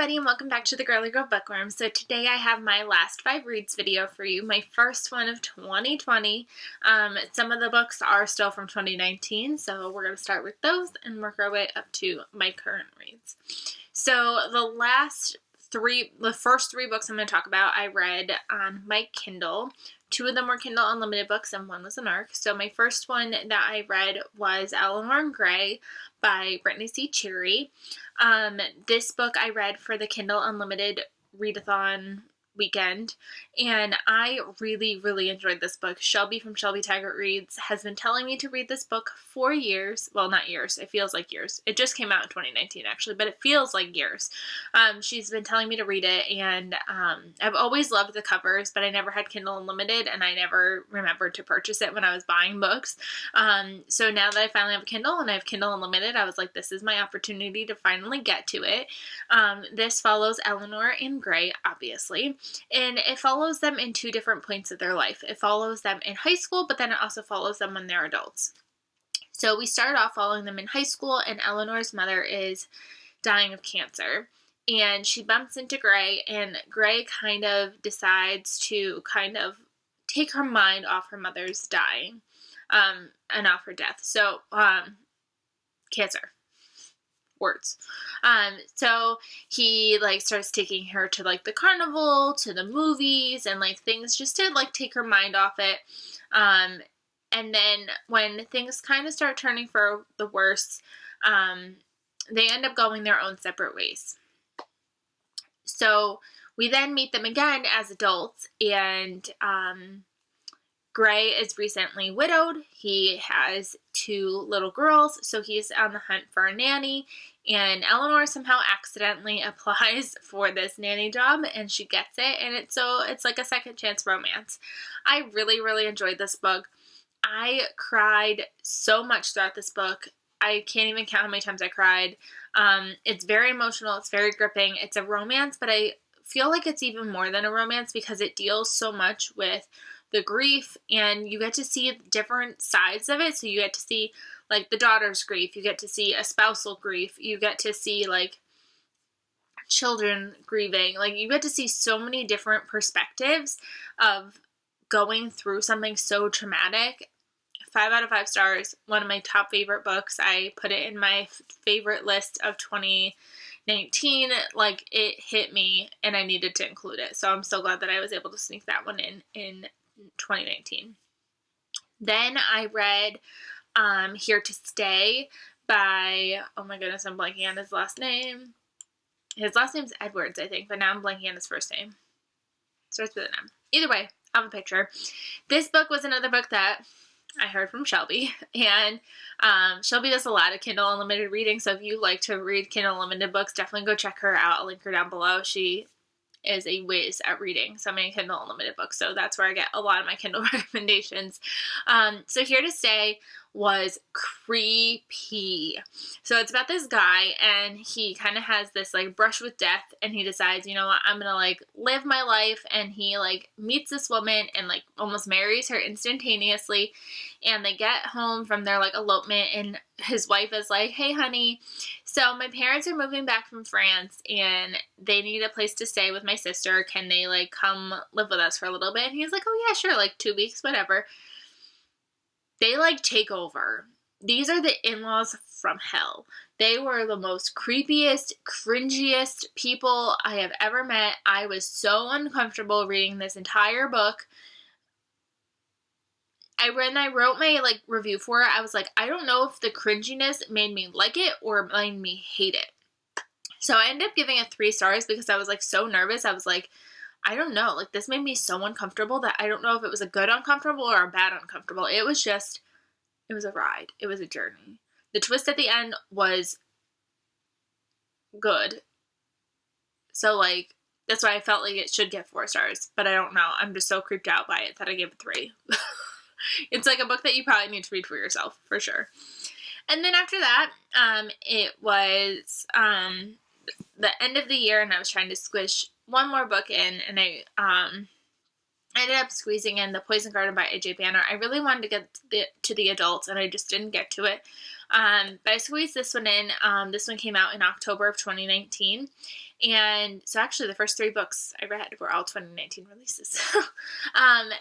everybody, and welcome back to the Girly Girl Bookworm. So today I have my last 5 reads video for you, my first one of 2020. Some of the books are still from 2019, so we're going to start with those and work our way up to my current reads. So the first 3 books I'm going to talk about I read on my Kindle. 2 of them were Kindle Unlimited books and 1 was an ARC. So my first one that I read was Eleanor Gray by Brittany C. Cherry. This book I read for the Kindle Unlimited readathon weekend, and I really, really enjoyed this book. Shelby from Shelby Taggart Reads has been telling me to read this book for years. Well, not years. It feels like years. It just came out in 2019, actually, but it feels like years. She's been telling me to read it, and I've always loved the covers, but I never had Kindle Unlimited, and I never remembered to purchase it when I was buying books. So now that I finally have a Kindle and I have Kindle Unlimited, I was like, this is my opportunity to finally get to it. This follows Eleanor and Gray, obviously. And it follows them in 2 different points of their life. It follows them in high school, but then it also follows them when they're adults. So we start off following them in high school, and Eleanor's mother is dying of cancer. And she bumps into Gray, and Gray kind of decides to take her mind off her mother's dying, and off her death. So, cancer. Words. So he starts taking her to the carnival, to the movies, and things just to take her mind off it. And then when things kind of start turning for the worse, they end up going their own separate ways. So we then meet them again as adults, and Gray is recently widowed. He has 2 little girls, so he's on the hunt for a nanny, and Eleanor somehow accidentally applies for this nanny job, and she gets it, and it's like a second chance romance. I really, really enjoyed this book. I cried so much throughout this book. I can't even count how many times I cried. It's very emotional. It's very gripping. It's a romance, but I feel like it's even more than a romance because it deals so much with the grief, and you get to see different sides of it. So you get to see the daughter's grief, you get to see a spousal grief, you get to see children grieving, you get to see so many different perspectives of going through something so traumatic. 5 out of 5 stars, one of my top favorite books. I put it in my favorite list of 2019. It hit me and I needed to include it. So I'm so glad that I was able to sneak that one in 2019. Then I read Here to Stay by, oh my goodness, I'm blanking on his last name. His last name's Edwards, I think, but now I'm blanking on his first name. Starts with an M. Either way, I have a picture. This book was another book that I heard from Shelby, and Shelby does a lot of Kindle Unlimited reading, so if you like to read Kindle Unlimited books, definitely go check her out. I'll link her down below. She is a whiz at reading so many Kindle Unlimited books, so that's where I get a lot of my Kindle recommendations. So Here to Stay was creepy. So it's about this guy, and he kind of has this brush with death, and he decides, you know what, I'm gonna live my life, and he meets this woman and almost marries her instantaneously, and they get home from their elopement, and his wife is like, hey honey, so my parents are moving back from France and they need a place to stay with my sister. Can they come live with us for a little bit? And he's like, oh yeah, sure, 2 weeks, whatever. They take over. These are the in-laws from hell. They were the most creepiest, cringiest people I have ever met. I was so uncomfortable reading this entire book. When I wrote my review for it, I was like, I don't know if the cringiness made me like it or made me hate it. So I ended up giving it 3 stars because I was so nervous. I was like, I don't know. This made me so uncomfortable that I don't know if it was a good uncomfortable or a bad uncomfortable. It was a ride. It was a journey. The twist at the end was good. So that's why I felt like it should get 4 stars, but I don't know. I'm just so creeped out by it that I gave it 3. It's a book that you probably need to read for yourself, for sure. And then after that, it was the end of the year, and I was trying to squish one more book in, and I ended up squeezing in The Poison Garden by A.J. Banner. I really wanted to get to the adults, and I just didn't get to it. But I squeezed this one in. This one came out in October of 2019. And so actually the first 3 books I read were all 2019 releases.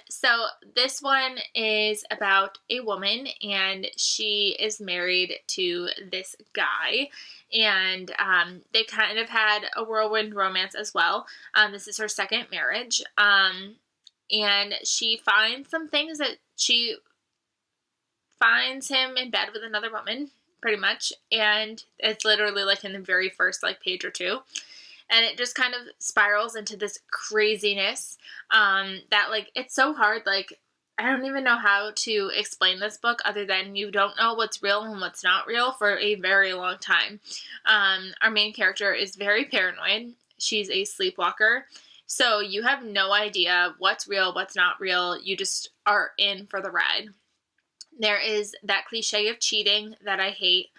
So this one is about a woman, and she is married to this guy, and they kind of had a whirlwind romance as well. This is her second marriage, and she finds some things that she finds him in bed with another woman, pretty much, and it's literally like in the very first like page or 2. And it just kind of spirals into this craziness that, like, it's so hard. Like, I don't even know how to explain this book other than you don't know what's real and what's not real for a very long time. Our main character is very paranoid. She's a sleepwalker. So you have no idea what's real, what's not real. You just are in for the ride. There is that cliche of cheating that I hate.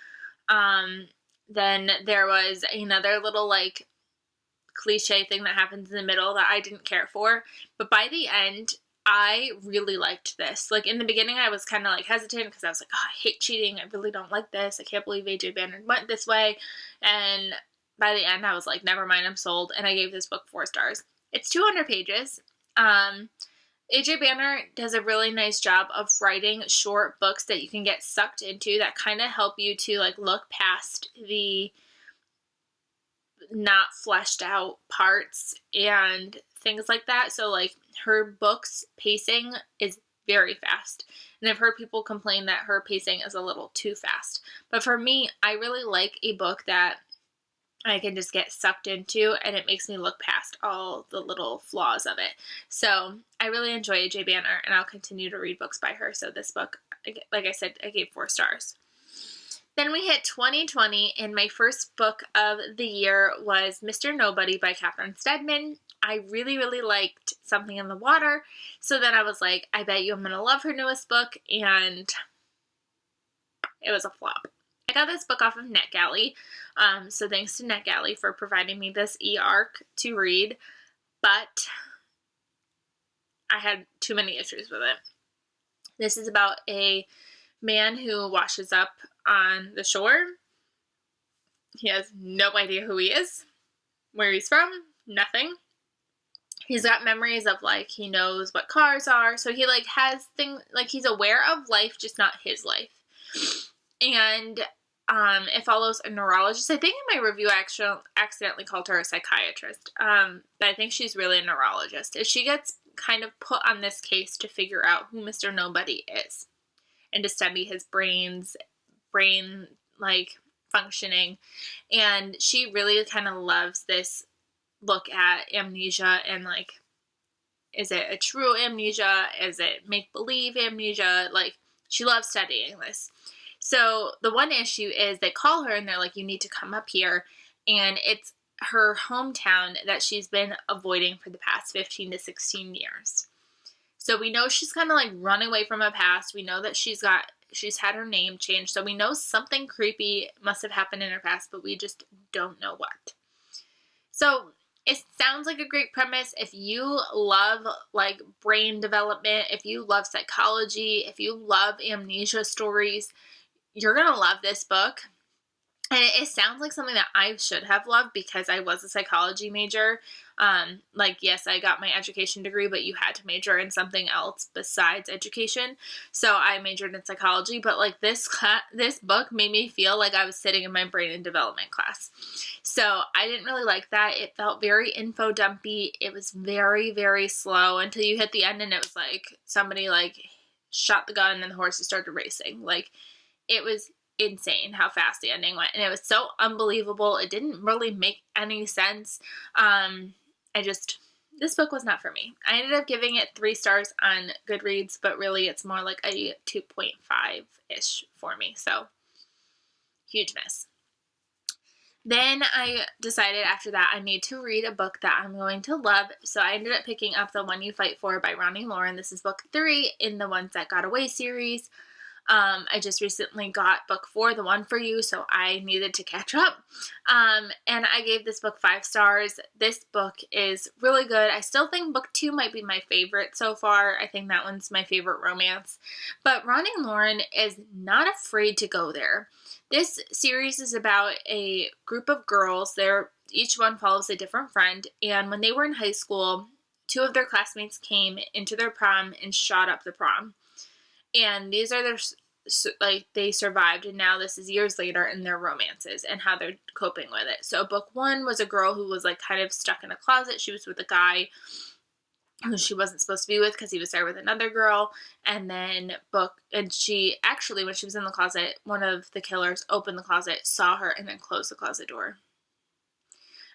Then there was another little, like, cliche thing that happens in the middle that I didn't care for. But by the end, I really liked this. Like, in the beginning, I was kind of, like, hesitant because I was like, oh, I hate cheating. I really don't like this. I can't believe A.J. Banner went this way. And by the end, I was like, never mind, I'm sold. And I gave this book 4 stars. It's 200 pages. A.J. Banner does a really nice job of writing short books that you can get sucked into that kind of help you to, like, look past the not fleshed out parts and things like that. So, like, her book's pacing is very fast. And I've heard people complain that her pacing is a little too fast. But for me, I really like a book that I can just get sucked into, and it makes me look past all the little flaws of it. So I really enjoy A.J. Banner, and I'll continue to read books by her. So this book, like I said, I gave 4 stars. Then we hit 2020, and my first book of the year was Mr. Nobody by Catherine Steadman. I really, really liked Something in the Water. So then I was like, I bet you I'm going to love her newest book, and it was a flop. I got this book off of NetGalley, so thanks to NetGalley for providing me this e-arc to read, but I had too many issues with it. This is about a man who washes up on the shore. He has no idea who he is, where he's from, nothing. He's got memories of, like, he knows what cars are, so he, like, has things, like, he's aware of life, just not his life. And it follows a neurologist. I think in my review I actually accidentally called her a psychiatrist, but I think she's really a neurologist. And she gets kind of put on this case to figure out who Mr. Nobody is and to study his brain, like, functioning. And she really kind of loves this look at amnesia and, like, is it a true amnesia? Is it make-believe amnesia? Like, she loves studying this. So the one issue is they call her and they're like, you need to come up here. And it's her hometown that she's been avoiding for the past 15 to 16 years. So we know she's kind of like running away from her past. We know that she's had her name changed. So we know something creepy must have happened in her past, but we just don't know what. So it sounds like a great premise. If you love, like, brain development, if you love psychology, if you love amnesia stories, you're going to love this book. And it sounds like something that I should have loved because I was a psychology major. Like, yes, I got my education degree, but you had to major in something else besides education. So I majored in psychology, but, like, this book made me feel like I was sitting in my brain and development class. So I didn't really like that. It felt very info dumpy. It was very, very slow until you hit the end and it was like somebody, like, shot the gun and the horses started racing. Like, it was insane how fast the ending went. And it was so unbelievable. It didn't really make any sense. This book was not for me. I ended up giving it 3 stars on Goodreads, but really it's more like a 2.5-ish for me. So, huge miss. Then I decided after that I need to read a book that I'm going to love. So I ended up picking up The One You Fight For by Ronnie Lauren. This is book 3 in the Ones That Got Away series. I just recently got book 4, The One For You, so I needed to catch up. And I gave this book 5 stars. This book is really good. I still think book 2 might be my favorite so far. I think that one's my favorite romance. But Ronnie Lauren is not afraid to go there. This series is about a group of girls. Each one follows a different friend, and when they were in high school, 2 of their classmates came into their prom and shot up the prom. And these are they survived, and now this is years later in their romances and how they're coping with it. So book 1 was a girl who was kind of stuck in a closet. She was with a guy who she wasn't supposed to be with because he was there with another girl. And then she actually, when she was in the closet, one of the killers opened the closet, saw her, and then closed the closet door.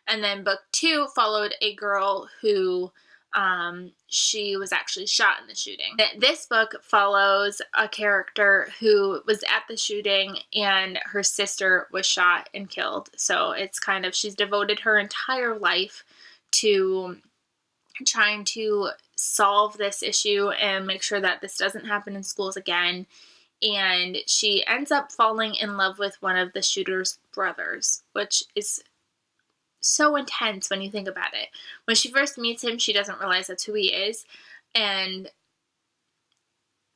And then book 2 followed a girl who she was actually shot in the shooting. This book follows a character who was at the shooting and her sister was shot and killed. So it's she's devoted her entire life to trying to solve this issue and make sure that this doesn't happen in schools again. And she ends up falling in love with one of the shooter's brothers, which is so intense when you think about it. When she first meets him, she doesn't realize that's who he is. And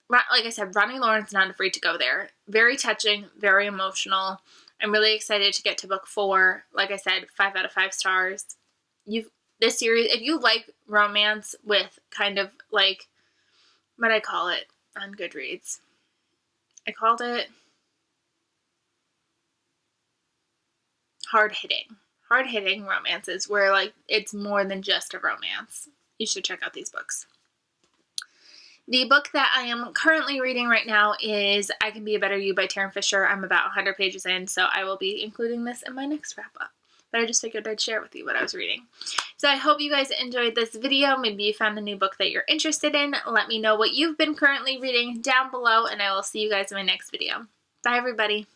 like I said, Ronnie Lauren's Not Afraid to Go There. Very touching, very emotional. I'm really excited to get to book 4. Like I said, 5 out of 5 stars. This series, if you like romance with what I call it on Goodreads, I called it hard-hitting romances where it's more than just a romance. You should check out these books. The book that I am currently reading right now is I Can Be a Better You by Taryn Fisher. I'm about 100 pages in, so I will be including this in my next wrap-up. But I just figured I'd share with you what I was reading. So I hope you guys enjoyed this video. Maybe you found a new book that you're interested in. Let me know what you've been currently reading down below, and I will see you guys in my next video. Bye, everybody.